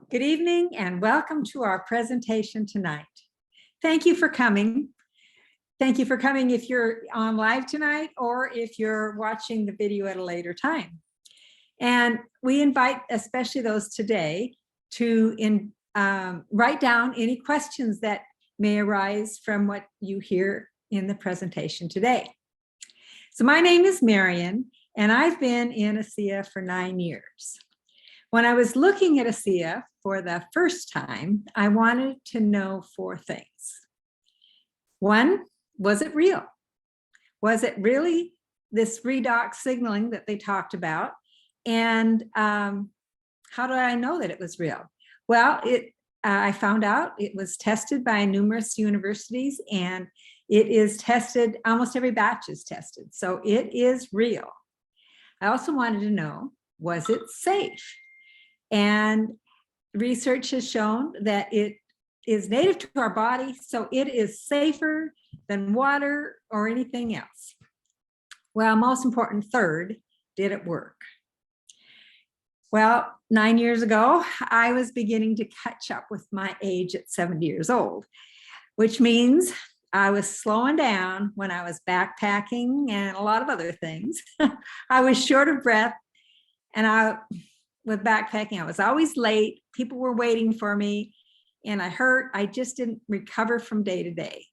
Good evening and welcome to our presentation tonight. Thank you for coming. Thank you for coming if you're on live tonight or if you're watching the video at a later time. And we invite especially those today to write down any questions that may arise from what you hear in the presentation today. So my name is Marian and I've been in ASEA for 9 years. When I was looking at ASEA for the first time, I wanted to know 4 things. 1, was it real? Was it really this redox signaling that they talked about? And how do I know that it was real? Well, I found out it was tested by numerous universities and it is tested, almost every batch is tested. So it is real. I also wanted to know, was it safe? And research has shown that it is native to our body, so it is safer than water or anything else. Well, most important, third, did it work? Well, 9 years ago, I was beginning to catch up with my age at 70 years old, which means I was slowing down when I was backpacking and a lot of other things. I was short of breath and with backpacking, I was always late. People were waiting for me and I just didn't recover from day to day.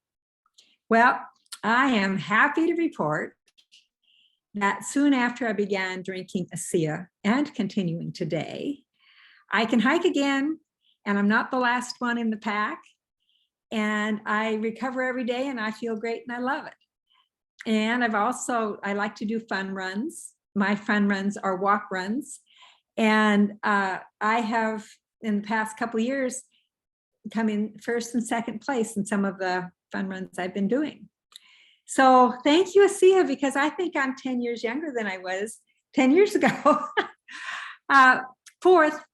Well, I am happy to report that soon after I began drinking ASEA and continuing today, I can hike again and I'm not the last one in the pack. And I recover every day and I feel great and I love it. And I like to do fun runs. My fun runs are walk runs. And I have, in the past couple of years, come in first and second place in some of the fun runs I've been doing. So thank you, ASEA, because I think I'm 10 years younger than I was 10 years ago. Fourth,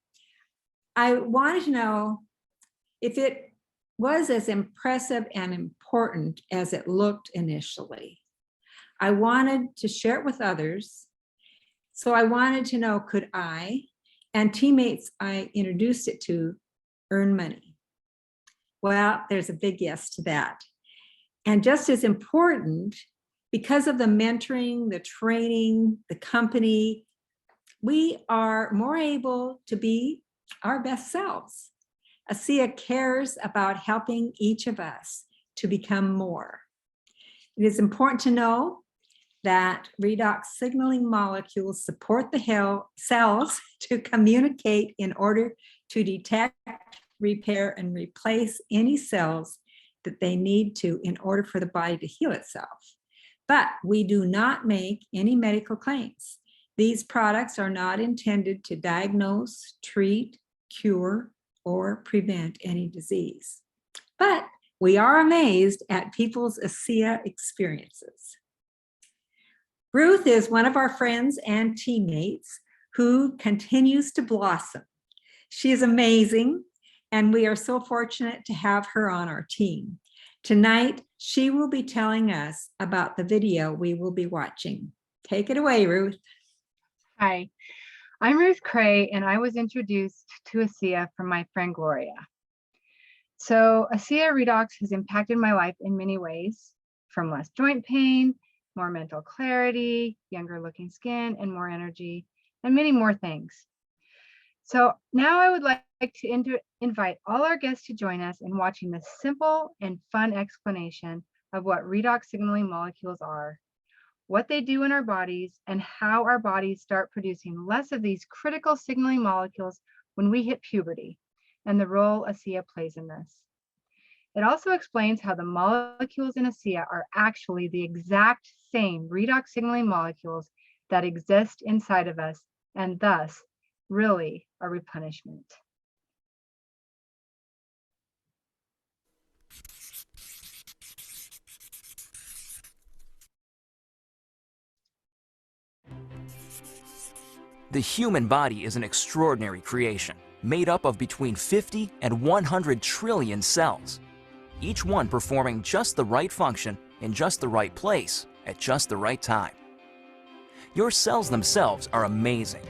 I wanted to know if it was as impressive and important as it looked initially. I wanted to share it with others. So I wanted to know, could I and teammates I introduced it to earn money? Well, there's a big yes to that. And just as important, because of the mentoring, the training, the company, we are more able to be our best selves. ASEA cares about helping each of us to become more. It is important to know that redox signaling molecules support the cells to communicate in order to detect, repair, and replace any cells that they need to in order for the body to heal itself. But we do not make any medical claims. These products are not intended to diagnose, treat, cure, or prevent any disease. But we are amazed at people's ASEA experiences. Ruth is one of our friends and teammates who continues to blossom. She is amazing, and we are so fortunate to have her on our team. Tonight, she will be telling us about the video we will be watching. Take it away, Ruth. Hi, I'm Ruth Cray, and I was introduced to ASEA from my friend Gloria. So ASEA Redox has impacted my life in many ways, from less joint pain, more mental clarity, younger looking skin, and more energy, and many more things. So now I would like to invite all our guests to join us in watching this simple and fun explanation of what redox signaling molecules are, what they do in our bodies, and how our bodies start producing less of these critical signaling molecules when we hit puberty, and the role ASEA plays in this. It also explains how the molecules in ASEA are actually the exact same redox signaling molecules that exist inside of us, and thus really a replenishment. The human body is an extraordinary creation, made up of between 50 and 100 trillion cells, each one performing just the right function in just the right place at just the right time. Your cells themselves are amazing.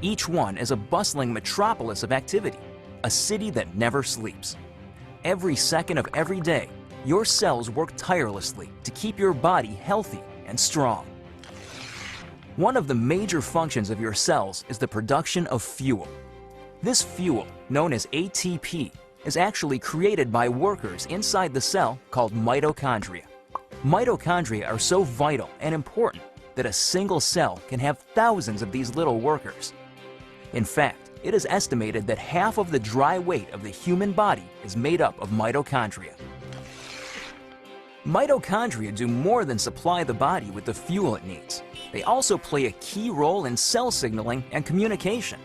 Each one is a bustling metropolis of activity, a city that never sleeps. Every second of every day, your cells work tirelessly to keep your body healthy and strong. One of the major functions of your cells is the production of fuel. This fuel, known as ATP, is actually created by workers inside the cell called mitochondria. Mitochondria are so vital and important that a single cell can have thousands of these little workers. In fact, it is estimated that half of the dry weight of the human body is made up of mitochondria. Mitochondria do more than supply the body with the fuel it needs. They also play a key role in cell signaling and communication,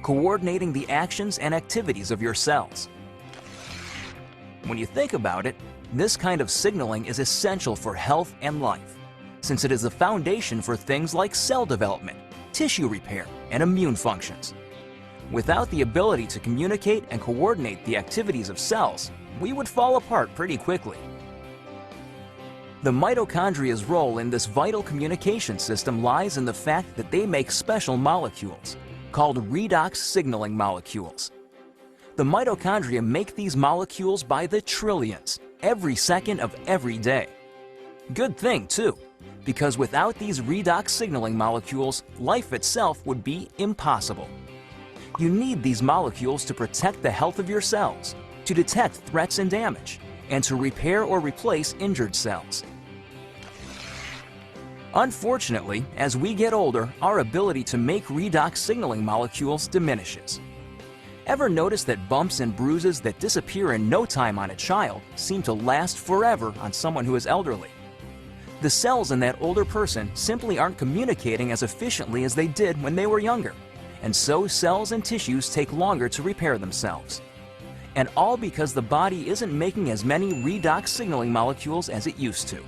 coordinating the actions and activities of your cells. When you think about it, this kind of signaling is essential for health and life, since it is the foundation for things like cell development, tissue repair, and immune functions. Without the ability to communicate and coordinate the activities of cells, we would fall apart pretty quickly. The mitochondria's role in this vital communication system lies in the fact that they make special molecules, called redox signaling molecules. The mitochondria make these molecules by the trillions, every second of every day. Good thing, too, because without these redox signaling molecules, life itself would be impossible. You need these molecules to protect the health of your cells, to detect threats and damage, and to repair or replace injured cells. Unfortunately, as we get older, our ability to make redox signaling molecules diminishes. Ever notice that bumps and bruises that disappear in no time on a child seem to last forever on someone who is elderly? The cells in that older person simply aren't communicating as efficiently as they did when they were younger, and so cells and tissues take longer to repair themselves. And all because the body isn't making as many redox signaling molecules as it used to.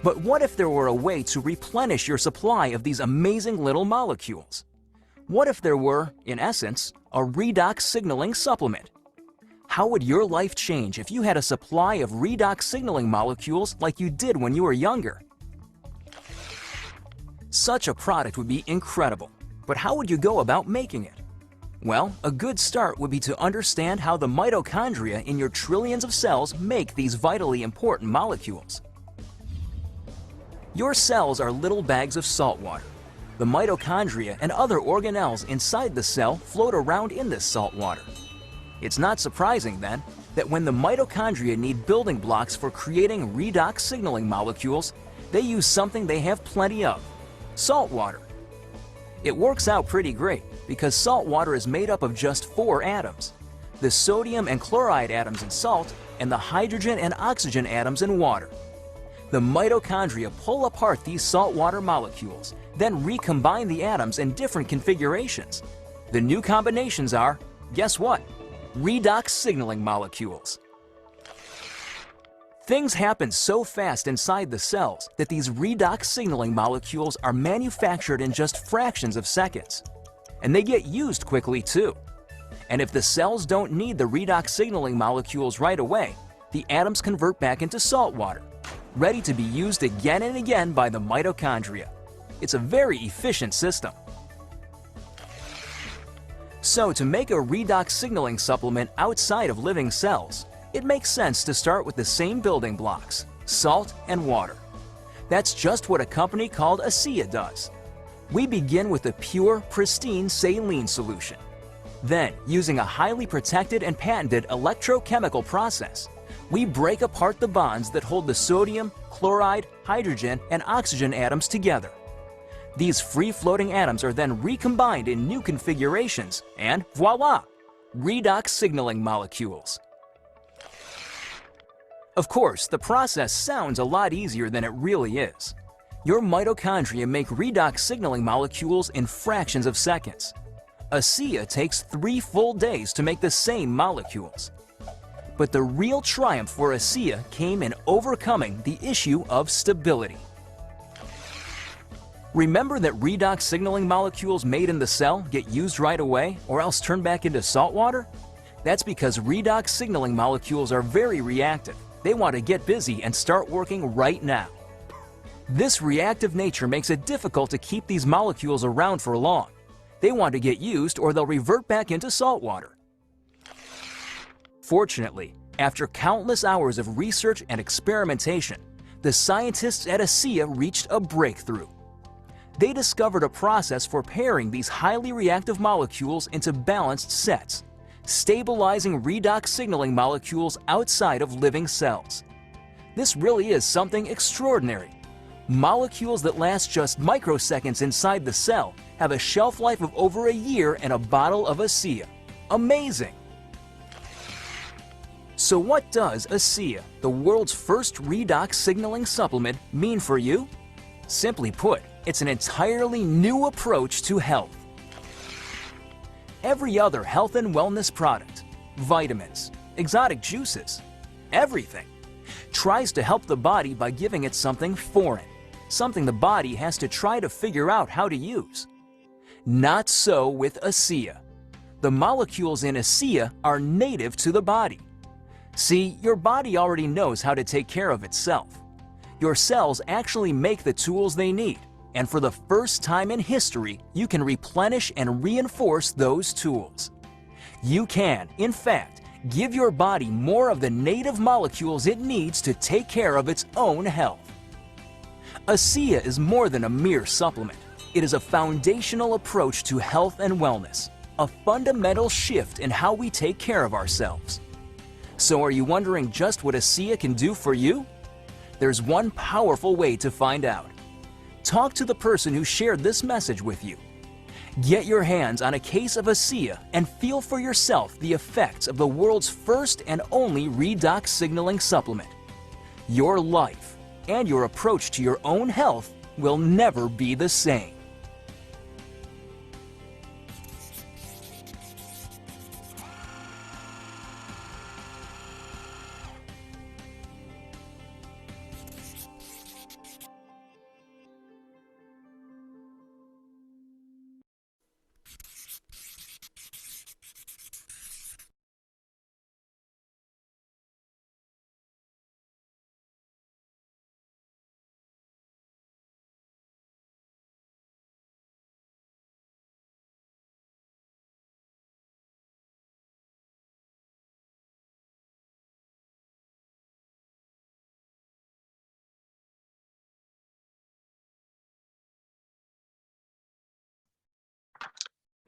But what if there were a way to replenish your supply of these amazing little molecules? What if there were, in essence, a redox signaling supplement? How would your life change if you had a supply of redox signaling molecules like you did when you were younger? Such a product would be incredible, but how would you go about making it? Well, a good start would be to understand how the mitochondria in your trillions of cells make these vitally important molecules. Your cells are little bags of salt water. The mitochondria and other organelles inside the cell float around in this salt water. It's not surprising, then, that when the mitochondria need building blocks for creating redox signaling molecules, they use something they have plenty of: salt water. It works out pretty great because salt water is made up of just 4 atoms: the sodium and chloride atoms in salt and the hydrogen and oxygen atoms in water. The mitochondria pull apart these saltwater molecules, then recombine the atoms in different configurations. The new combinations are, guess what? Redox signaling molecules. Things happen so fast inside the cells that these redox signaling molecules are manufactured in just fractions of seconds. And they get used quickly too. And if the cells don't need the redox signaling molecules right away, the atoms convert back into salt water, ready to be used again and again by the mitochondria. It's a very efficient system. So to make a redox signaling supplement outside of living cells, it makes sense to start with the same building blocks: salt and water. That's just what a company called ASEA does. We begin with a pure, pristine saline solution. Then, using a highly protected and patented electrochemical process, we break apart the bonds that hold the sodium, chloride, hydrogen, and oxygen atoms together. These free-floating atoms are then recombined in new configurations, and voila! Redox signaling molecules. Of course, the process sounds a lot easier than it really is. Your mitochondria make redox signaling molecules in fractions of seconds. ASEA takes 3 full days to make the same molecules. But the real triumph for ASEA came in overcoming the issue of stability. Remember that redox signaling molecules made in the cell get used right away or else turn back into salt water? That's because redox signaling molecules are very reactive. They want to get busy and start working right now. This reactive nature makes it difficult to keep these molecules around for long. They want to get used or they'll revert back into salt water. Fortunately, after countless hours of research and experimentation, the scientists at ASEA reached a breakthrough. They discovered a process for pairing these highly reactive molecules into balanced sets, stabilizing redox signaling molecules outside of living cells. This really is something extraordinary. Molecules that last just microseconds inside the cell have a shelf life of over a year in a bottle of ASEA. Amazing! So what does ASEA, the world's first redox signaling supplement, mean for you? Simply put, it's an entirely new approach to health. Every other health and wellness product, vitamins, exotic juices, everything, tries to help the body by giving it something foreign, something the body has to try to figure out how to use. Not so with ASEA. The molecules in ASEA are native to the body. See, your body already knows how to take care of itself. Your cells actually make the tools they need, and for the first time in history, you can replenish and reinforce those tools. You can, in fact, give your body more of the native molecules it needs to take care of its own health. ASEA is more than a mere supplement. It is a foundational approach to health and wellness, a fundamental shift in how we take care of ourselves. So are you wondering just what ASEA can do for you? There's one powerful way to find out. Talk to the person who shared this message with you. Get your hands on a case of ASEA and feel for yourself the effects of the world's first and only redox signaling supplement. Your life and your approach to your own health will never be the same.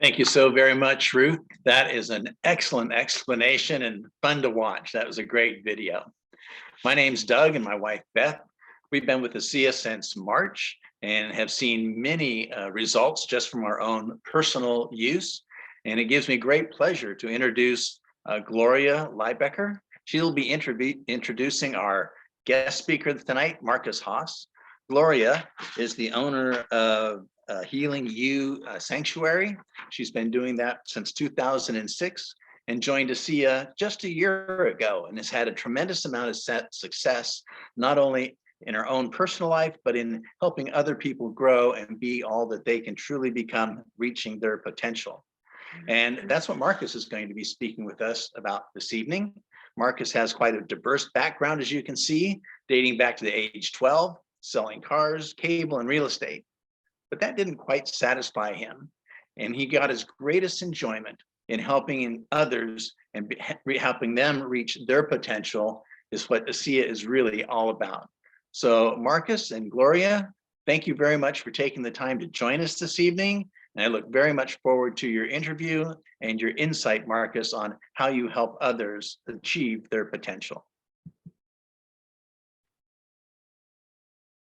Thank you so very much, Ruth. That is an excellent explanation and fun to watch. That was a great video. My name's Doug and my wife, Beth. We've been with ASEA since March and have seen many results just from our own personal use. And it gives me great pleasure to introduce Gloria Liebecker. She'll be introducing our guest speaker tonight, Marcus Haas. Gloria is the owner of Healing You Sanctuary. She's been doing that since 2006 and joined ASEA just a year ago and has had a tremendous amount of success, not only in her own personal life, but in helping other people grow and be all that they can truly become, reaching their potential. And that's what Marcus is going to be speaking with us about this evening. Marcus has quite a diverse background, as you can see, dating back to the age 12, selling cars, cable, and real estate. But that didn't quite satisfy him. And he got his greatest enjoyment in helping others and helping them reach their potential is what ASEA is really all about. So Marcus and Gloria, thank you very much for taking the time to join us this evening. And I look very much forward to your interview and your insight, Marcus, on how you help others achieve their potential.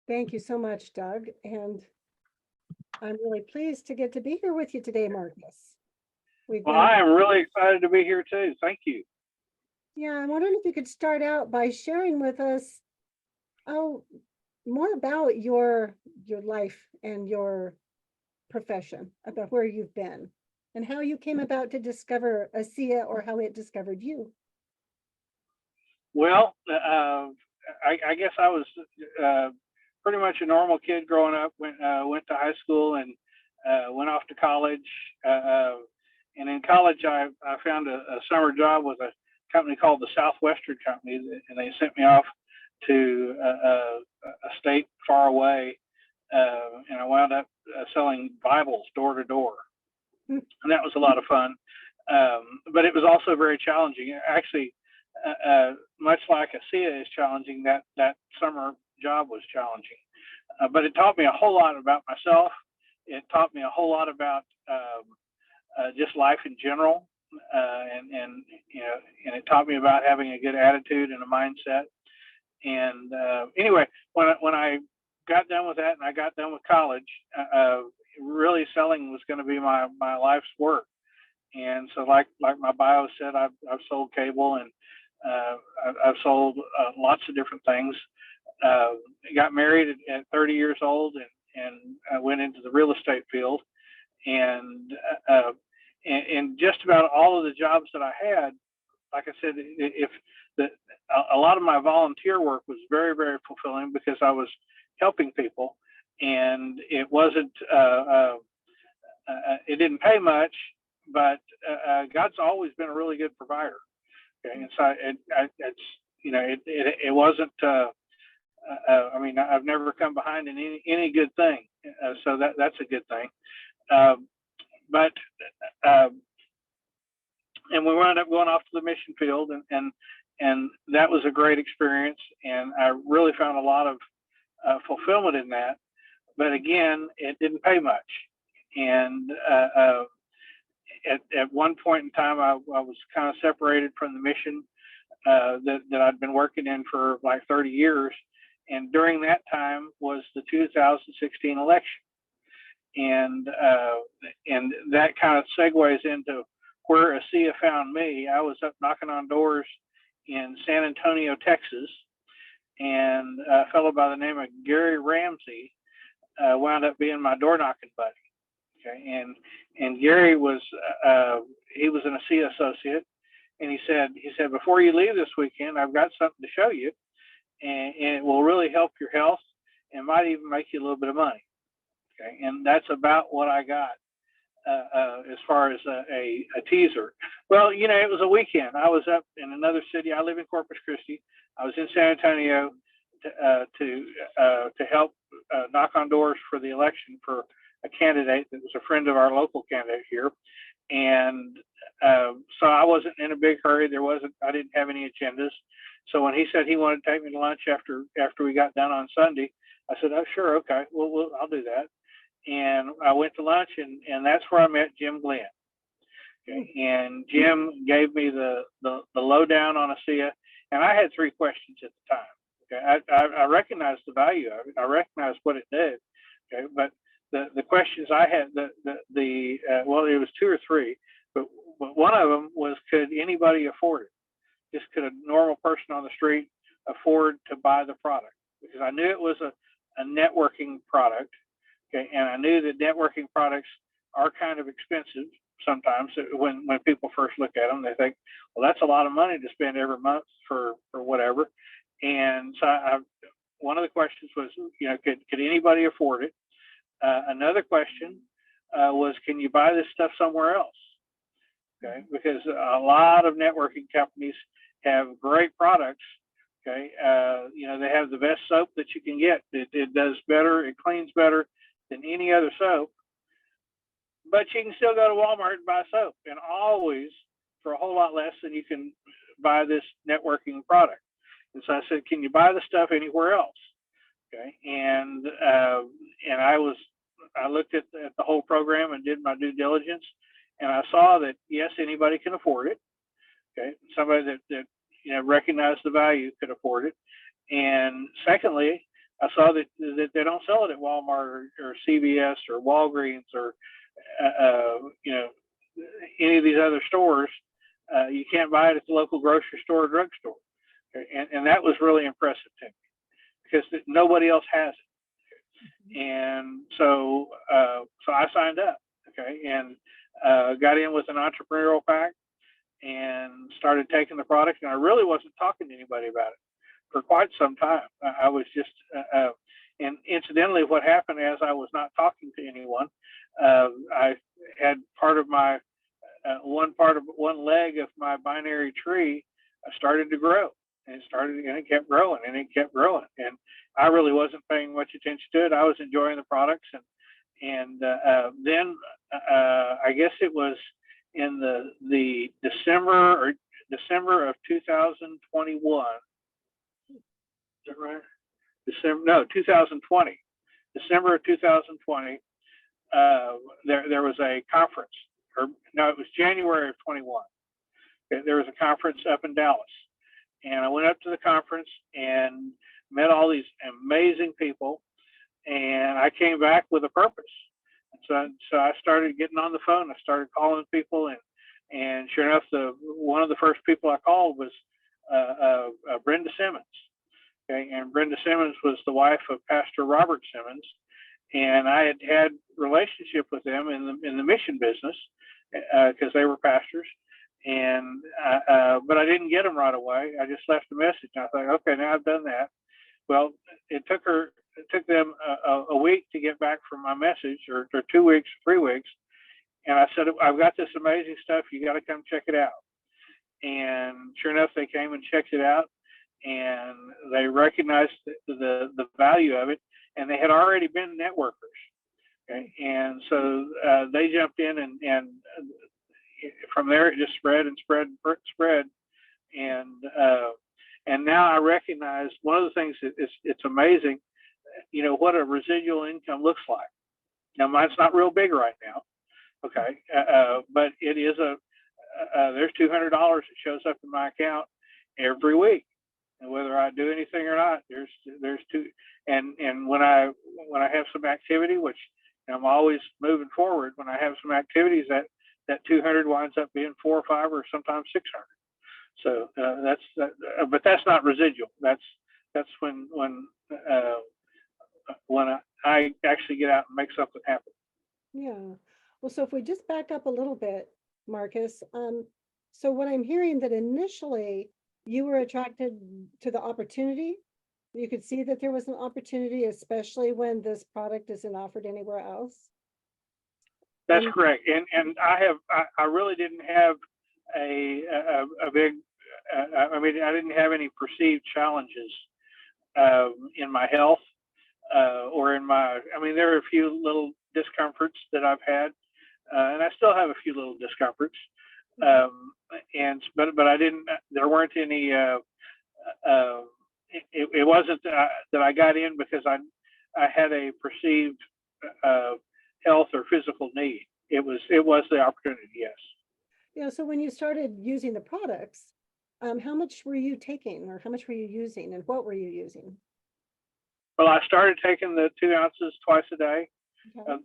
Thank you so much, Doug. And I'm really pleased to get to be here with you today, Marcus. Well, I am really excited to be here too. Thank you. Yeah, I'm wondering if you could start out by sharing with us more about your life and your profession, about where you've been and how you came about to discover ASEA or how it discovered you. Well, I guess I was pretty much a normal kid growing up. Went to high school and went off to college. And in college, I found a summer job with a company called the Southwestern Company, and they sent me off to a state far away, and I wound up selling Bibles door to door, and that was a lot of fun. But it was also very challenging. Actually, much like ASEA is challenging, that summer job was challenging. But it taught me a whole lot about myself. It taught me a whole lot about just life in general, and you know, and it taught me about having a good attitude and a mindset. And anyway, when I got done with that and I got done with college, really selling was going to be my life's work. And so, like my bio said, I've sold cable, and I've sold lots of different things. Got married at 30 years old, and I went into the real estate field, and just about all of the jobs that I had, like I said, a lot of my volunteer work was very, very fulfilling because I was helping people, and it wasn't it didn't pay much, but God's always been a really good provider. Okay, and so it's, you know, it wasn't. I mean, I've never come behind in any good thing, so that's a good thing. But and we wound up going off to the mission field, and that was a great experience, and I really found a lot of fulfillment in that. But again, it didn't pay much, and at one point in time, I was kind of separated from the mission that I'd been working in for like 30 years. And during that time was the 2016 election. And that kind of segues into where ASEA found me. I was up knocking on doors in San Antonio, Texas, and a fellow by the name of Gary Ramsey wound up being my door knocking buddy. Okay, and Gary was he was an ASEA associate, and he said, before you leave this weekend, I've got something to show you, and it will really help your health and might even make you a little bit of money. Okay, and that's about what I got as far as a teaser. Well, you know, it was a weekend. I was up in another city. I live in Corpus Christi. I was in San Antonio to help knock on doors for the election for a candidate that was a friend of our local candidate here. And so I wasn't in a big hurry. I didn't have any agendas. So when he said he wanted to take me to lunch after we got done on Sunday, I said, oh, sure. Okay. Well, I'll do that. And I went to lunch, and that's where I met Jim Glenn. Okay. And Jim gave me the lowdown on ASEA. And I had 3 questions at the time. Okay. I recognized the value of it. I recognized what it did. Okay. But the questions I had, well, it was 2 or 3, but one of them was, could anybody afford it? Just could a normal person on the street afford to buy the product? Because I knew it was a networking product, okay, and I knew that networking products are kind of expensive sometimes. When people first look at them, they think, well, that's a lot of money to spend every month for whatever. And so one of the questions was, you know, could anybody afford it? Another question was, can you buy this stuff somewhere else? Okay, because a lot of networking companies have great products. Okay, you know, they have the best soap that you can get. It does better, it cleans better than any other soap. But you can still go to Walmart and buy soap, and always for a whole lot less than you can buy this networking product. And so I said, can you buy the stuff anywhere else? Okay, and I looked at the whole program and did my due diligence, and I saw that yes, anybody can afford it. Okay, somebody that you know recognized the value could afford it. And secondly, I saw that they don't sell it at Walmart or CVS or Walgreens or you know, any of these other stores. You can't buy it at the local grocery store or drugstore. Okay? And that was really impressive to me because nobody else has it. And so I signed up, okay, and got in with an entrepreneurial pack and started taking the product. And I really wasn't talking to anybody about it for quite some time. I was just, and incidentally, what happened as I was not talking to anyone, I had part of my, one leg of my binary tree started to grow. And it kept growing and it kept growing. And I really wasn't paying much attention to it. I was enjoying the products. And then I guess it was in the December or December of 2021. Is that right? No, 2020. December of 2020. There was a conference, or no, it was January of 21. There was a conference up in Dallas, and I went up to the conference and met all these amazing people, and I came back with a purpose. So I started getting on the phone. I started calling people, and sure enough, one of the first people I called was Brenda Simmons. Okay, and Brenda Simmons was the wife of Pastor Robert Simmons, and I had relationship with them in the mission business because they were pastors. And but I didn't get them right away. I just left a message. I thought, okay, now I've done that. Well, it took them a week to get back from my message, or 2 weeks, 3 weeks. And I said, I've got this amazing stuff. You got to come check it out. And sure enough, they came and checked it out, and they recognized the value of it. And they had already been networkers. Okay? And so they jumped in, and from there it just spread and spread and spread. And now I recognize one of the things that it's amazing, what a residual income looks like. Now mine's not real big right now, okay, but it is there's $200 that shows up in my account every week, and whether I do anything or not, there's two. And when I have some activity, which I'm always moving forward, when I have some activities, that 200 winds up being 4 or 5 or sometimes 600. So but that's not residual. That's when I actually get out and make something happen. Yeah. Well, so if we just back up a little bit, Marcus, so what I'm hearing, that initially you were attracted to the opportunity. You could see that there was an opportunity, especially when this product isn't offered anywhere else. That's correct. And I really didn't have a big, I mean, I didn't have any perceived challenges in my health or in there are a few little discomforts that I've had, and I still have a few little discomforts. But I didn't, there weren't any, it wasn't that I got in because I had a perceived health or physical need. It was the opportunity, yes. Yeah. So when you started using the products, how much were you taking, or how much were you using, and what were you using? Well, I started taking the 2 ounces twice a day. Okay. of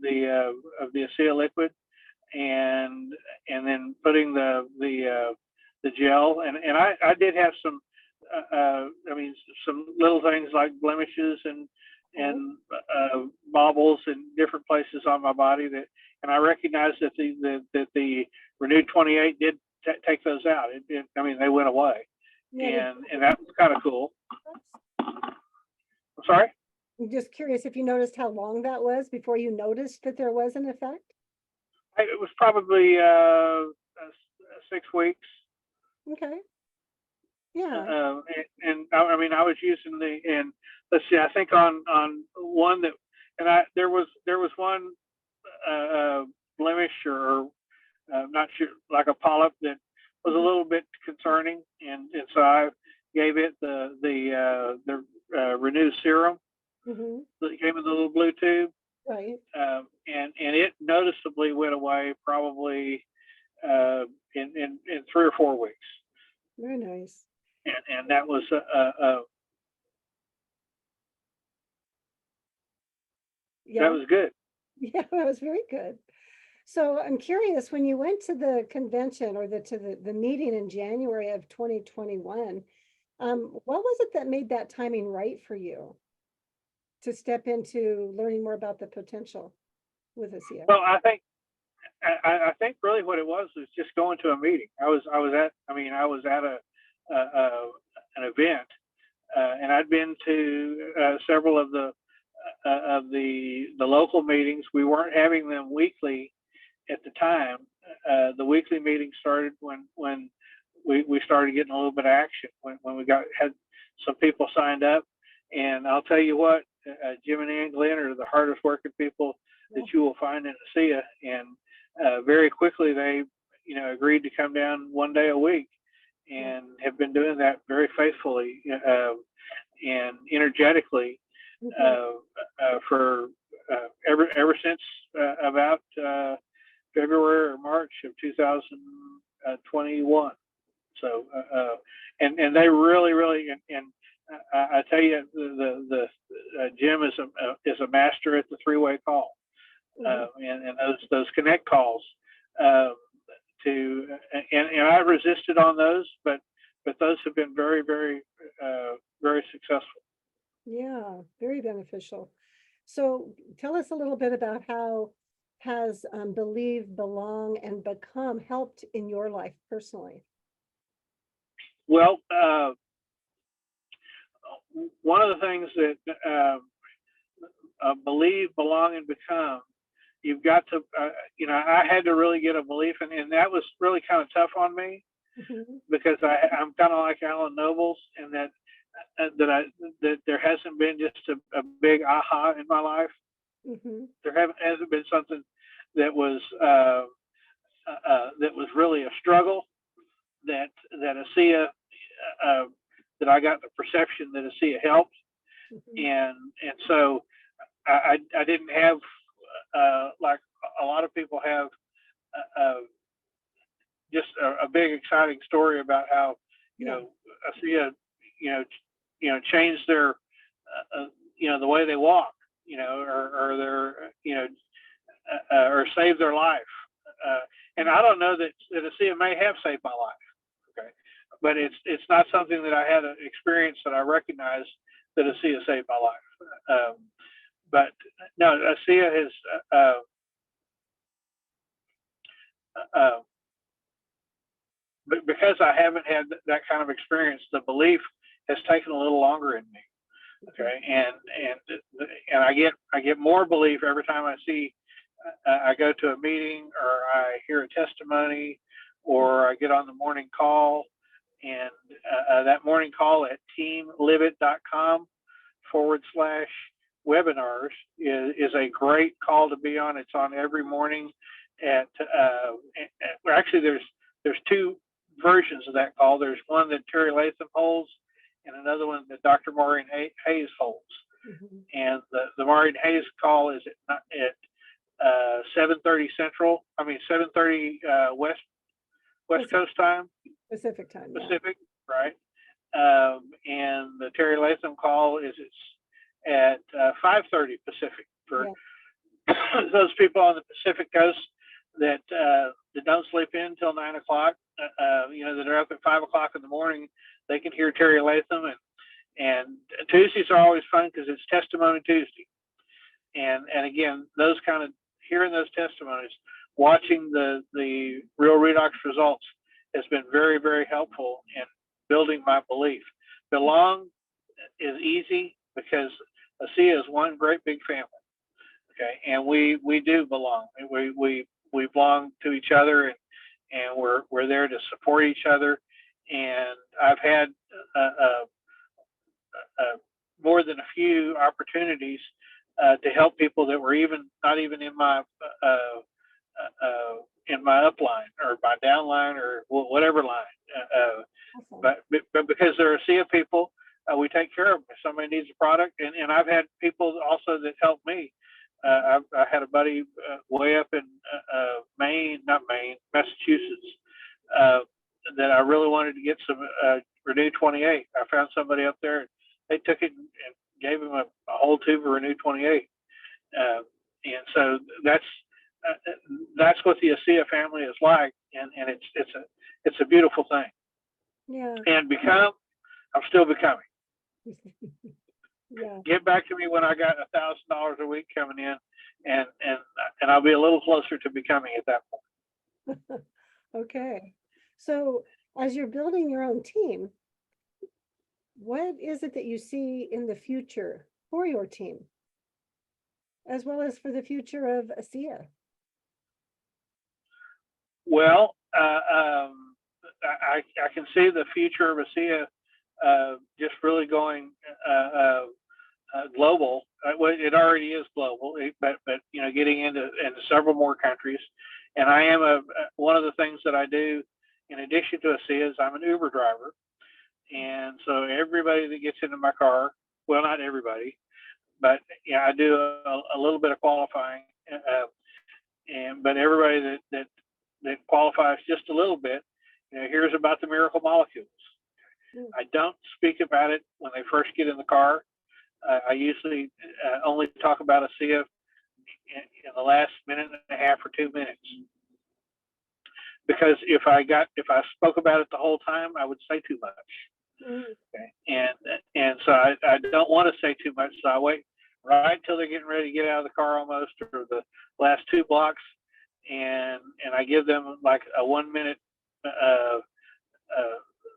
the ASEA liquid, and then putting the gel, and I did have some some little things like blemishes and bobbles in different places on my body, and I recognized that the Renewed 28 did take those out. They went away. Yeah, and that was kind of cool. I'm sorry? I'm just curious if you noticed how long that was before you noticed that there was an effect. It was probably 6 weeks. Okay. Yeah. I was using and let's see, I think on one that, there was one blemish or not sure, like a polyp that was a little bit concerning, and so I gave it the Renew serum. Mm-hmm. It came in the little blue tube. Right. And it noticeably went away probably in 3 or 4 weeks. Very nice. And that was Yeah. that was good. Yeah, that was very good. So I'm curious, when you went to the convention, or to the meeting in January of 2021, what was it that made that timing right for you to step into learning more about the potential with ASEA? Well, I think really what it was just going to a meeting. I was at an event, and I'd been to several of the local meetings. We weren't having them weekly at the time. The weekly meetings started when we started getting a little bit of action, when we had some people signed up. And I'll tell you what, Jim and Ann Glenn are the hardest working people that you will find in ASEA, and very quickly they agreed to come down one day a week, and have been doing that very faithfully and energetically for ever since about February or March of 2021. So and they really and I tell you, the Jim is a master at the three-way call and those connect calls and I resisted on those, but those have been very very successful. Yeah, very beneficial. So tell us a little bit about how has Believe, Belong, and Become helped in your life personally? Well, one of the things that Believe, Belong, and Become, you've got to, I had to really get a belief, and that was really kind of tough on me because I'm kind of like Alan Nobles, and that there hasn't been just a big aha in my life. There hasn't been something that was really a struggle that ASEA that I got the perception that ASEA helped, and so I didn't have like a lot of people have just a big exciting story about how ASEA changed their the way they walk, or their or saved their life, and I don't know that ASEA may have saved my life, okay, but it's not something that I had an experience that I recognize that ASEA saved my life. But no, ASEA has but because I haven't had that kind of experience, the belief has taken a little longer in me. Okay, and I get more belief every time I see I go to a meeting or I hear a testimony or I get on the morning call, and that morning call at teamliveit.com/webinars is a great call to be on. It's on every morning at actually there's two versions of that call. There's one that Terry Latham holds and another one that Dr. Marian Hayes holds. And the Marian Hayes call is at 7:30 Central. I mean 7:30 West Coast time. Pacific time. Pacific, right? And the Terry Latham call is at 5:30 Pacific for those people on the Pacific Coast that don't sleep in until 9 o'clock. That are up at 5 o'clock in the morning. They can hear Terry Latham, and Tuesdays are always fun because it's Testimony Tuesday. And again, those kind of hearing those testimonies, watching the real redox results has been very, very helpful in building my belief. Belong is easy because ASEA is one great big family. Okay, and we do belong. We belong to each other, and we're there to support each other. And I've had more than a few opportunities to help people that were not even in my upline or my downline or whatever line. But because they're ASEA people, we take care of them if somebody needs a product. And I've had people also that help me. I had a buddy way up in Massachusetts, that I really wanted to get some Renew 28. I found somebody up there. They took it and gave him a whole tube of Renew 28. And so that's what the ASEA family is like, and it's a beautiful thing. Yeah. And I'm still becoming. Yeah. Get back to me when I got $1,000 a week coming in, and I'll be a little closer to becoming at that point. Okay. So as you're building your own team, what is it that you see in the future for your team, as well as for the future of ASEA? Well, I can see the future of ASEA just really going global. Well, it already is global, but getting into several more countries, And I am one of the things that I do in addition to ASEA is I'm an Uber driver. And so everybody that gets into my car, well, not everybody, but yeah, I do a little bit of qualifying. But everybody that qualifies just a little bit, here's about the miracle molecules. I don't speak about it when they first get in the car. I usually only talk about ASEA in the last minute and a half or 2 minutes. Because if I spoke about it the whole time, I would say too much. Okay. And so I don't want to say too much. So I wait right until they're getting ready to get out of the car almost, or the last 2 blocks, and I give them like a 1 minute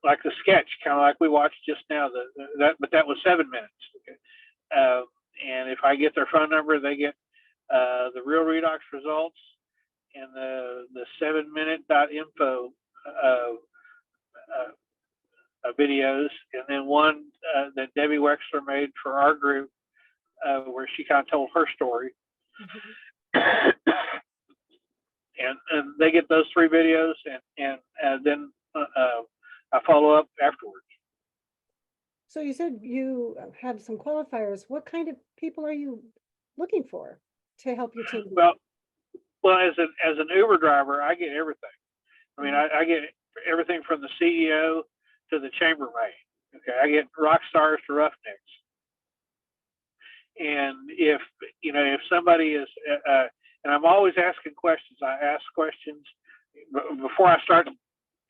like the sketch, kind of like we watched just now. But that was 7 minutes. Okay. And if I get their phone number, they get the real redox results and the 7minute.info videos, and then one that Debbie Wexler made for our group, where she kind of told her story. And they get those 3 videos, and then I follow up afterwards. So you said you have some qualifiers. What kind of people are you looking for to help your team? Well, as an Uber driver, I get everything. I mean, I get everything from the CEO to the chambermaid. Okay, I get rock stars to roughnecks. And if somebody is, and I'm always asking questions. I ask questions before I start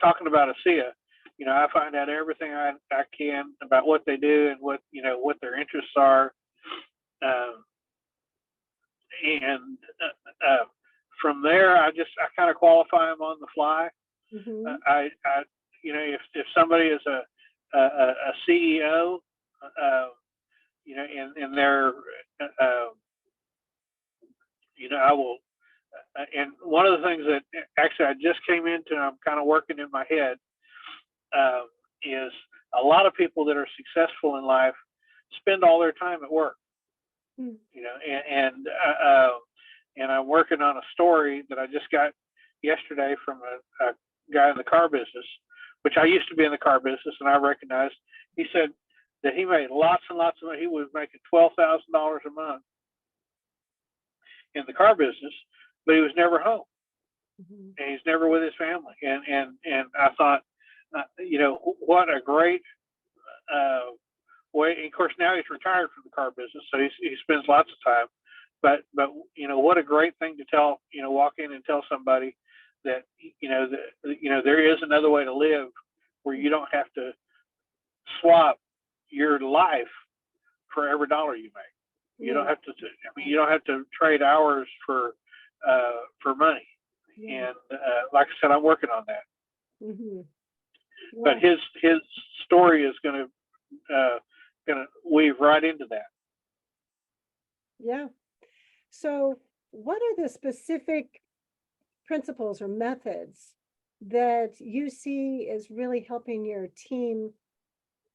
talking about ASEA. I find out everything I can about what they do and what their interests are. And from there, I kind of qualify them on the fly. If somebody is a CEO, and they're, I will. And one of the things that actually I just came into, and I'm kind of working in my head, is a lot of people that are successful in life spend all their time at work. And I'm working on a story that I just got yesterday from a guy in the car business, which I used to be in the car business, and I recognized. He said that he made lots and lots of money. He was making $12,000 a month in the car business, but he was never home, and he's never with his family. And I thought, what a great way. And of course, now he's retired from the car business, so he spends lots of time. But what a great thing to tell. Walk in and tell somebody that there is another way to live where you don't have to swap your life for every dollar you make. You don't have to. You don't have to trade hours for money. And like I said, I'm working on that. But his story is going to weave right into that. Yeah. So what are the specific principles or methods that you see as really helping your team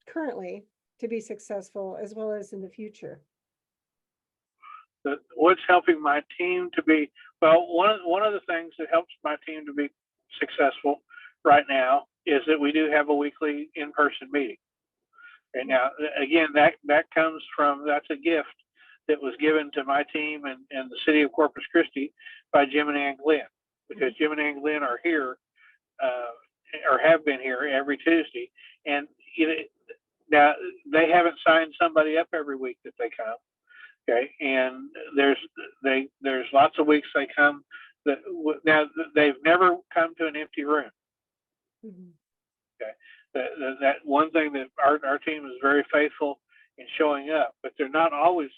currently to be successful as well as in the future? What's helping my team to be, one of the things that helps my team to be successful right now is that we do have a weekly in-person meeting. And now, again, that comes from, that's a gift that was given to my team and the city of Corpus Christi by Jim and Ann Glenn, because Jim and Ann Glenn are here, or have been here every Tuesday. And now they haven't signed somebody up every week that they come. Okay, and there's lots of weeks they come that now they've never come to an empty room. Okay, that one thing that our team is very faithful in showing up, but they're not always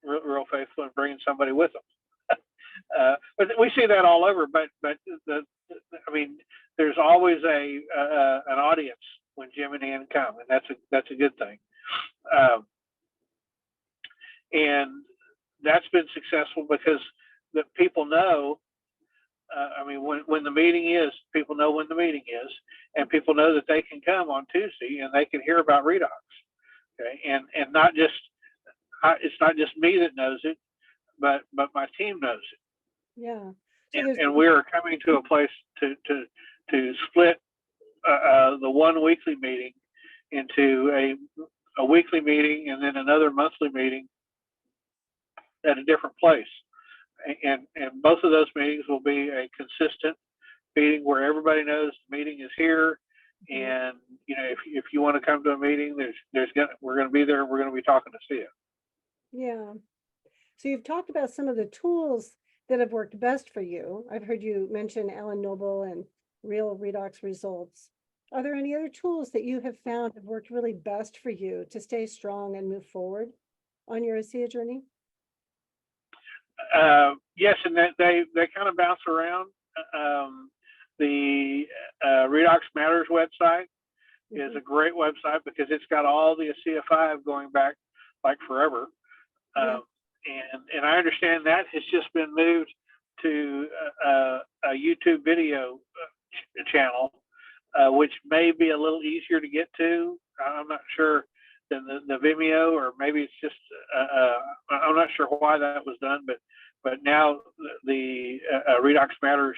real faithful in bringing somebody with them. But we see that all over. But there's always an audience when Jim and Ann come, and that's a good thing. And that's been successful because the people know. When the meeting is, people know when the meeting is, and people know that they can come on Tuesday and they can hear about redox. Okay, and not just it's not just me that knows it, but my team knows it. Yeah. and we are coming to a place to split the one weekly meeting into a weekly meeting and then another monthly meeting at a different place. And both of those meetings will be a consistent meeting where everybody knows the meeting is here. And if you want to come to a meeting, we're going to be there. We're going to be talking to see you. Yeah. So you've talked about some of the tools that have worked best for you. I've heard you mention Alan Noble and Real Redox Results. Are there any other tools that you have found have worked really best for you to stay strong and move forward on your ASEA journey? Yes, and they kind of bounce around. The Redox Matters website is a great website because it's got all the ASEA 5 going back like forever. And I understand that has just been moved to a YouTube video channel, which may be a little easier to get to. I'm not sure than the Vimeo, or maybe it's just I'm not sure why that was done, but now the Redox Matters,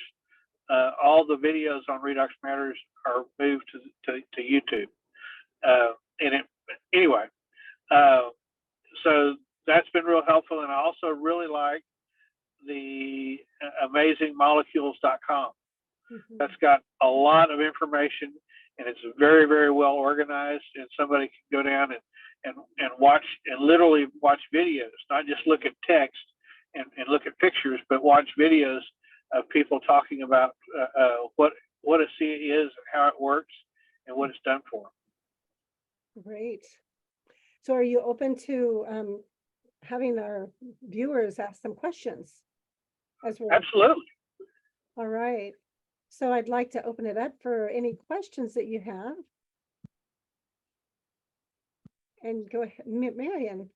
all the videos on Redox Matters are moved to YouTube. Anyway, so that's been real helpful. And I also really like the amazingmolecules.com. That's got a lot of information, and it's very, very well organized, and somebody can go down and watch, and literally watch videos, not just look at text and look at pictures, but watch videos of people talking about what ASEA is and how it works and what it's done for them. Great. So are you open to having our viewers ask some questions as well? Absolutely. All right. So I'd like to open it up for any questions that you have. And go ahead, Marian.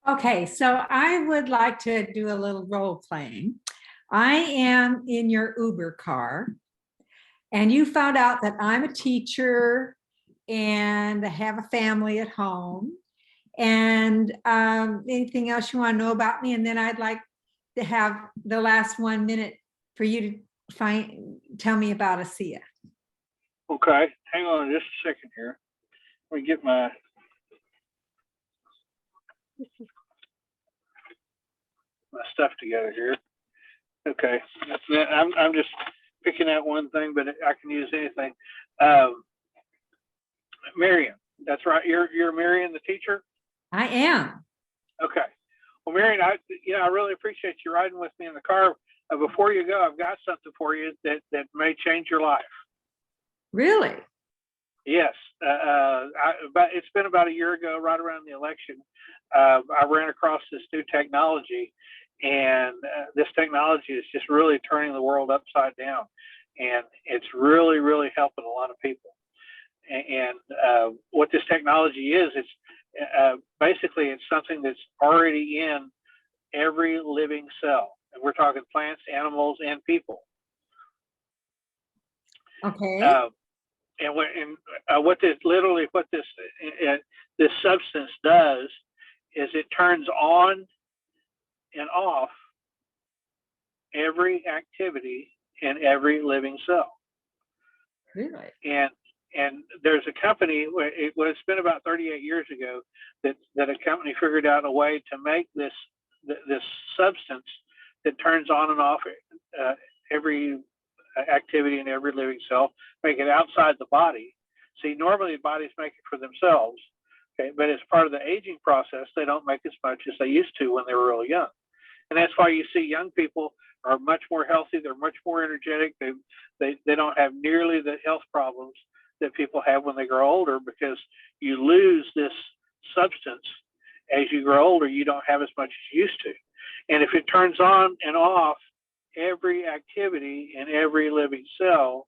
Okay, so I would like to do a little role playing. I am in your Uber car, and you found out that I'm a teacher and I have a family at home. And anything else you want to know about me? And then I'd like to have the last 1 minute for you to tell me about ASEA. Okay, hang on just a second here. Let me get my stuff together here. Okay, I'm just picking out one thing, but I can use anything. Marian, that's right. You're Marian, the teacher? I am. Okay. Well, Marian, I really appreciate you riding with me in the car. Before you go, I've got something for you that may change your life. Really? Yes. But it's been about a year ago, right around the election. I ran across this new technology, and this technology is just really turning the world upside down, and it's really, really helping a lot of people. And what this technology is, it's basically it's something that's already in every living cell, and we're talking plants, animals, and people. Okay. And what this substance does is it turns on and off every activity in every living cell. Really? And there's a company, it's been about 38 years ago that a company figured out a way to make this substance that turns on and off every activity in every living cell, make it outside the body. See, normally bodies make it for themselves, okay, but as part of the aging process, they don't make as much as they used to when they were really young. And that's why you see young people are much more healthy, they're much more energetic, they don't have nearly the health problems that people have when they grow older, because you lose this substance as you grow older. You don't have as much as you used to. And if it turns on and off every activity in every living cell,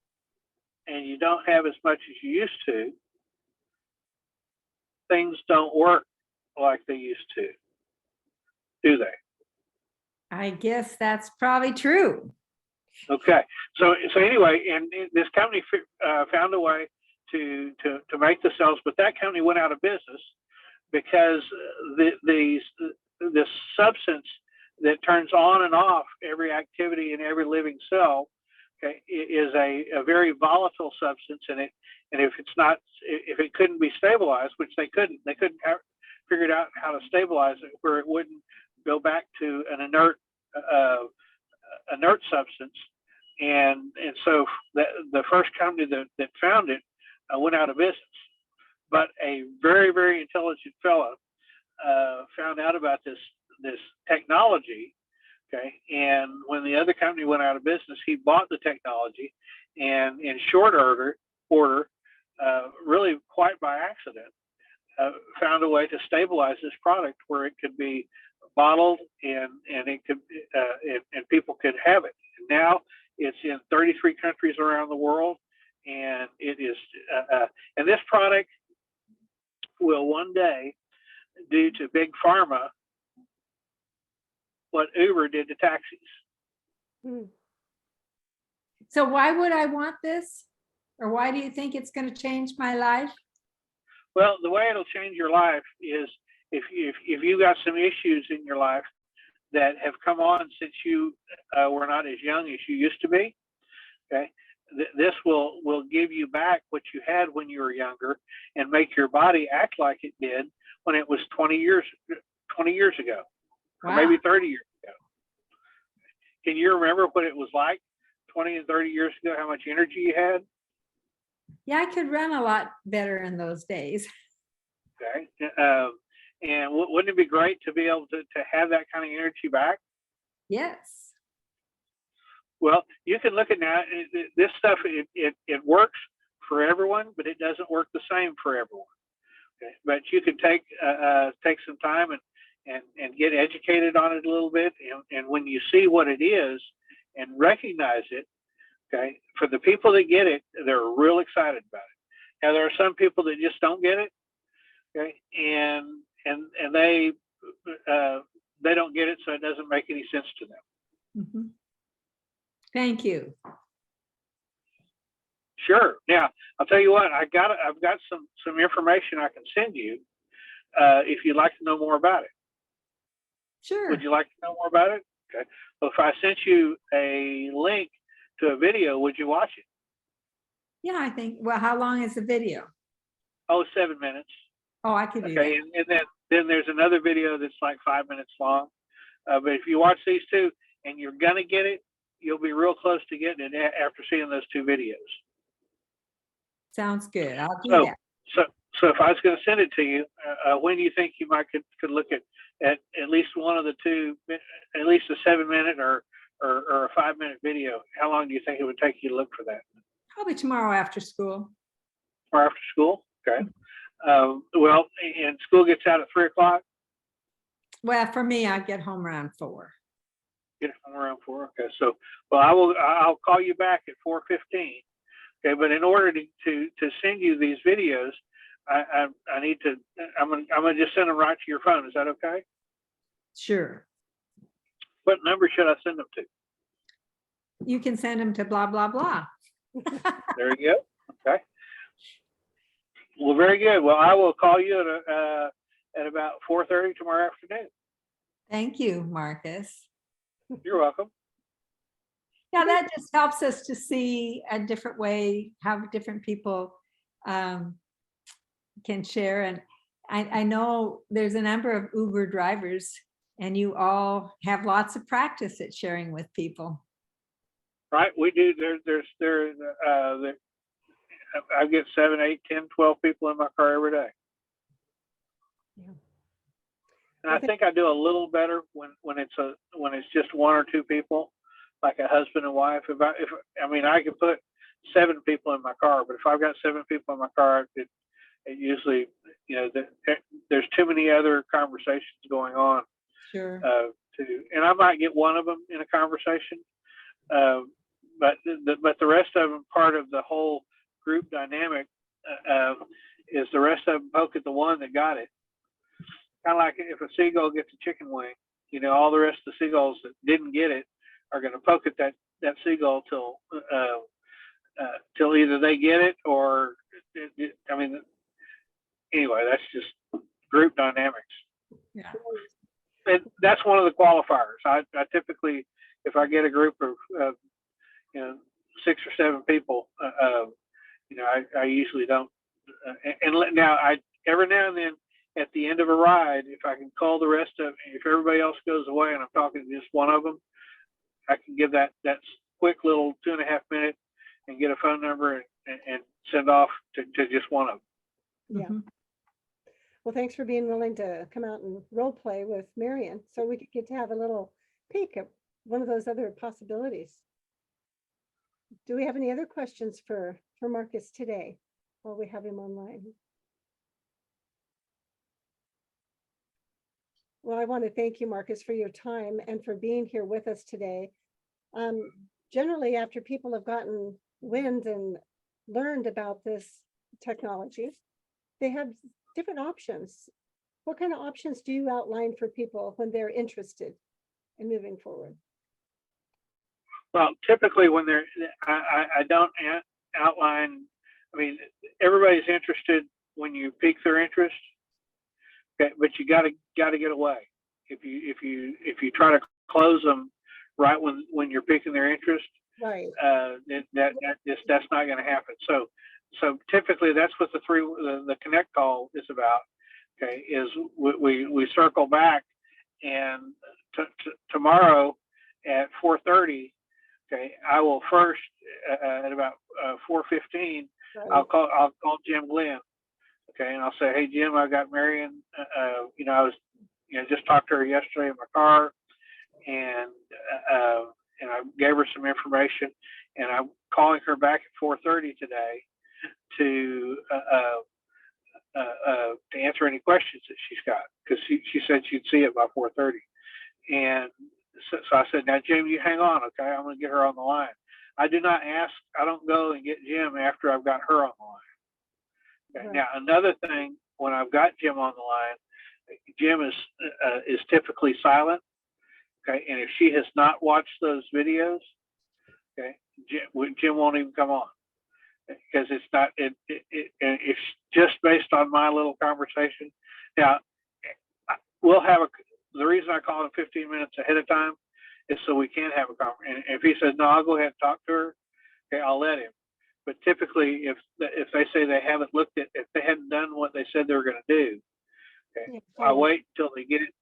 and you don't have as much as you used to, things don't work like they used to, do they? I guess that's probably true. Okay, so anyway, and this company found a way to make the cells, but that company went out of business because this substance that turns on and off every activity in every living cell, okay, is a very volatile substance, and if it couldn't be stabilized, which they couldn't figured out how to stabilize it where it wouldn't go back to an inert substance, and so the first company that found it went out of business. But a very, very intelligent fellow found out about this technology, okay, and when the other company went out of business, he bought the technology, and in short order, really quite by accident, found a way to stabilize this product where it could be bottled and it could and people could have it. Now it's in 33 countries around the world, and it is and this product will one day do to big pharma what Uber did to taxis. So why would I want this? Or why do you think it's going to change my life? Well, the way it'll change your life is if you got some issues in your life that have come on since you were not as young as you used to be, okay, this will give you back what you had when you were younger and make your body act like it did when it was 20 years ago, or maybe 30 years ago. Can you remember what it was like 20 and 30 years ago, how much energy you had? Yeah, I could run a lot better in those days. Okay. And wouldn't it be great to be able to have that kind of energy back? Yes. Well, you can look at now, this stuff, it works for everyone, but it doesn't work the same for everyone. Okay. But you can take some time and get educated on it a little bit. And when you see what it is and recognize it, okay, for the people that get it, they're real excited about it. Now, there are some people that just don't get it, okay, and they don't get it, so it doesn't make any sense to them. Mm-hmm. Thank you. Sure. Now, I'll tell you what, I've got some information I can send you if you'd like to know more about it. Sure. Would you like to know more about it? Okay. Well, if I sent you a link to a video, would you watch it? Yeah, I think. Well, how long is the video? Oh, 7 minutes. Oh, I could do Okay, that. and then there's another video that's like 5 minutes long. But if you watch these two and you're gonna get it, you'll be real close to getting it after seeing those two videos. Sounds good. I'll do So, that. so if I was going to send it to you, when do you think you might could look at least one of the two, at least a 7 minute or a 5 minute video? How long do you think it would take you to look for that? Probably tomorrow after school. Or after school? Okay. Well, and school gets out at 3 o'clock. Well, for me, I get home around 4. Get home around 4. Okay. So, well, I'll call you back at 4:15. Okay. But in order to send you these videos, I need to. I'm gonna just send them right to your phone. Is that okay? Sure. What number should I send them to? You can send them to blah, blah, blah. There you go. Okay. Well, very good. Well, I will call you at about 4:30 tomorrow afternoon. Thank you, Marcus. You're welcome. Yeah, that just helps us to see a different way how different people can share. And I know there's a number of Uber drivers, and you all have lots of practice at sharing with people. Right. We do. I get 7, 8, 10, 12 people in my car every day. Yeah. And I think I do a little better when it's just 1 or 2 people, like a husband and wife. I mean, I can put 7 people in my car, but if I've got 7 people in my car, it usually, there's too many other conversations going on. Sure. And I might get one of them in a conversation, but the rest of them, part of the whole group dynamic, is the rest of them poke at the one that got it. Kind of like if a seagull gets a chicken wing, all the rest of the seagulls that didn't get it are going to poke at that seagull till either they get it or, anyway, that's just group dynamics. Yeah. that's one of the qualifiers. I typically, if I get a group of 6 or 7 people, I usually don't. Now every now and then at the end of a ride, if I can call the rest of, if everybody else goes away and I'm talking to just one of them, I can give that quick little 2.5 minute and get a phone number and send off to just one of them. Yeah. Well, thanks for being willing to come out and role play with Marian, so we could get to have a little peek at one of those other possibilities. Do we have any other questions for Marcus today while we have him online? Well, I want to thank you, Marcus, for your time and for being here with us today. Generally, after people have gotten wind and learned about this technology, they have different options. What kind of options do you outline for people when they're interested in moving forward? Well, typically when I don't outline. I mean, everybody's interested when you pique their interest, okay, but you got to get away. If you try to close them right when you're piquing their interest, right, that's not going to happen. So typically that's what the connect call is about. Okay, is we circle back, and tomorrow at 4:30. Okay, I will first at about 4:15. right. I'll call Jim Glenn. Okay, and I'll say, hey Jim, I got Marian. I was just talked to her yesterday in my car, and I gave her some information, and I'm calling her back at 4:30 today to answer any questions that she's got, because she said she'd see it by 4:30. And so I said, now Jim, you hang on, okay? I'm going to get her on the line. I don't go and get Jim after I've got her on the line. Okay? Right. Now, another thing, when I've got Jim on the line, Jim is typically silent. Okay, and if she has not watched those videos, okay, Jim won't even come on, because it's not. It's just based on my little conversation. Now, we'll have the reason I call him 15 minutes ahead of time is so we can have a conversation. And if he says no, I'll go ahead and talk to her. Okay, I'll let him. But typically, if they say they haven't looked at, if they hadn't done what they said they were going to do, okay, I wait until they get it,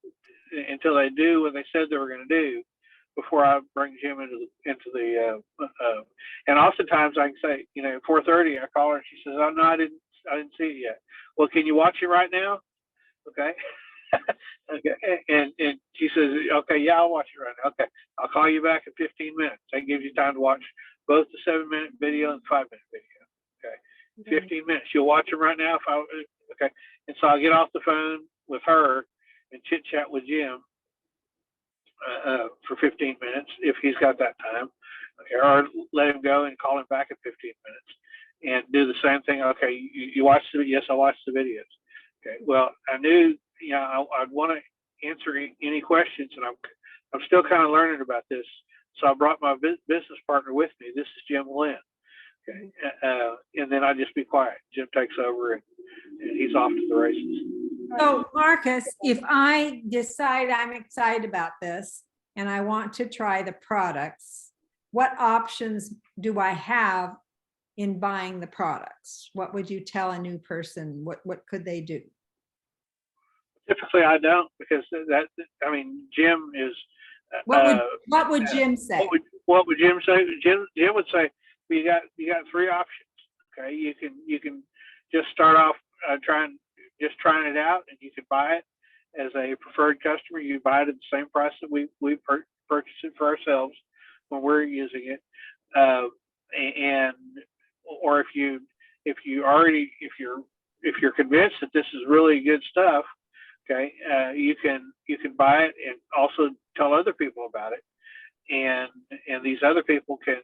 until they do what they said they were going to do, before I bring Jim into the. And oftentimes I can say, 4:30, I call her and she says, oh no, I didn't see it yet. Well, can you watch it right now? Okay. Okay. And she says, okay, yeah, I'll watch it right now. Okay, I'll call you back in 15 minutes. That gives you time to watch both the 7-minute video and the 5-minute video. Okay, 15 minutes. You'll watch them right now. Okay, and so I'll get off the phone with her and chit chat with Jim for 15 minutes if he's got that time. Okay, or let him go and call him back in 15 minutes and do the same thing. Okay, you watched it? Yes, I watched the videos. Okay, well, I knew I'd want to answer any questions, and I'm still kind of learning about this. So I brought my business partner with me. This is Jim Lynn. Okay, and then I just be quiet. Jim takes over, and he's off to the races. So Marcus, if I decide I'm excited about this and I want to try the products, what options do I have in buying the products? What would you tell a new person? What could they do? Typically, I don't, because Jim is. What would Jim say? What would Jim say? Jim would say, well, you got 3 options. Okay, you can just start off trying it out, and you can buy it as a preferred customer. You buy it at the same price that we purchase it for ourselves when we're using it, or if you're convinced that this is really good stuff, okay, you can buy it and also tell other people about it, and these other people can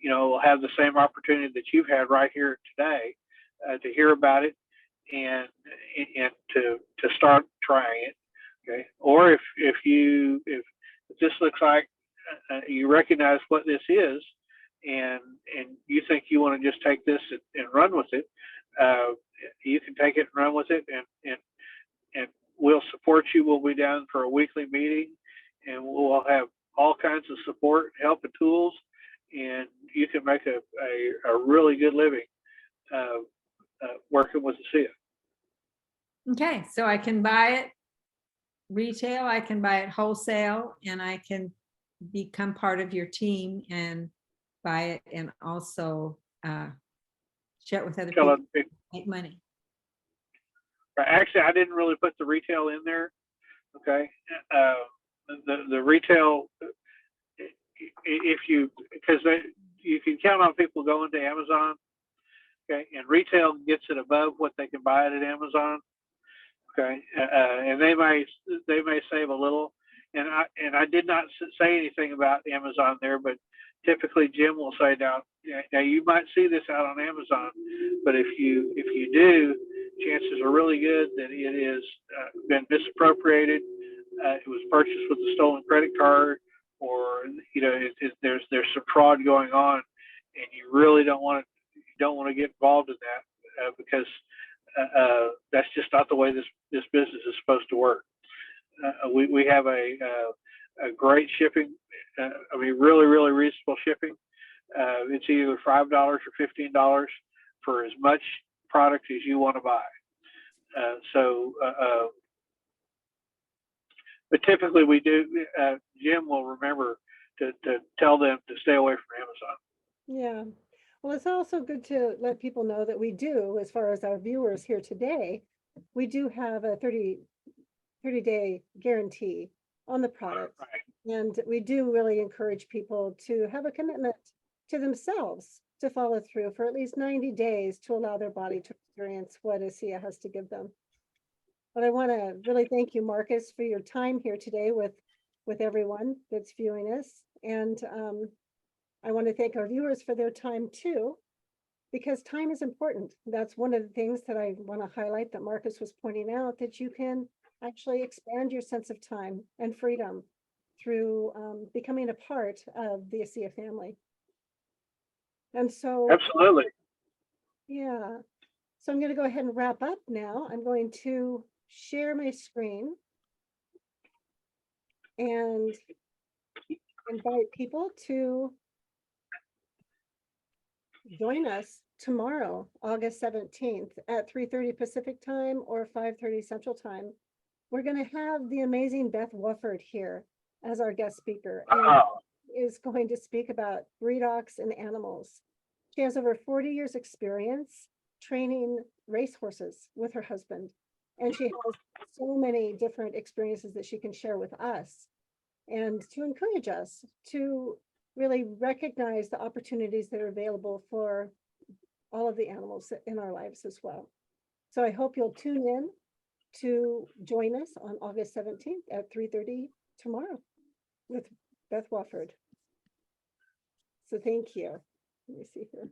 will have the same opportunity that you've had right here today to hear about it and to start trying it. Okay, or if this looks like you recognize what this is, and you think you want to just take this and run with it, you can take it and run with it, and we'll support you. We'll be down for a weekly meeting, and we'll have all kinds of support, help, and tools, and you can make a really good living working with ASEA. Okay, so I can buy it retail, I can buy it wholesale, and I can become part of your team and buy it and also share it with other people, make money. Actually, I didn't really put the retail in there. Okay, the retail, if you, because you can count on people going to Amazon. Okay, and retail gets it above what they can buy it at Amazon. Okay, and they may save a little. And I did not say anything about Amazon there, but typically Jim will say, now you might see this out on Amazon, but if you do, chances are really good that it has been misappropriated. It was purchased with a stolen credit card, or there's some fraud going on, and you really don't want to get involved in that because that's just not the way this business is supposed to work. We have a great shipping. I mean, really, really reasonable shipping. It's either $5 or $15 for as much product as you want to buy. But typically we do. Jim will remember to tell them to stay away from Amazon. Yeah. Well, it's also good to let people know that we do, as far as our viewers here today, we do have a 30-day guarantee on the product. Right. And we do really encourage people to have a commitment to themselves to follow through for at least 90 days to allow their body to experience what ASEA has to give them. But I want to really thank you, Marcus, for your time here today with everyone that's viewing us. And I want to thank our viewers for their time too, because time is important. That's one of the things that I want to highlight that Marcus was pointing out, that you can actually expand your sense of time and freedom through becoming a part of the ASEA family. And so, Absolutely. yeah. So I'm going to go ahead and wrap up now. I'm going to share my screen and invite people to join us tomorrow, August 17th at 3:30 Pacific time or 5:30 Central time. We're going to have the amazing Beth Wofford here as our guest speaker, and is going to speak about redox in animals. She has over 40 years experience training racehorses with her husband, and she has so many different experiences that she can share with us and to encourage us to really recognize the opportunities that are available for all of the animals in our lives as well. So I hope you'll tune in to join us on August 17th at 3:30 tomorrow with Beth Wofford. So thank you. Let me see here.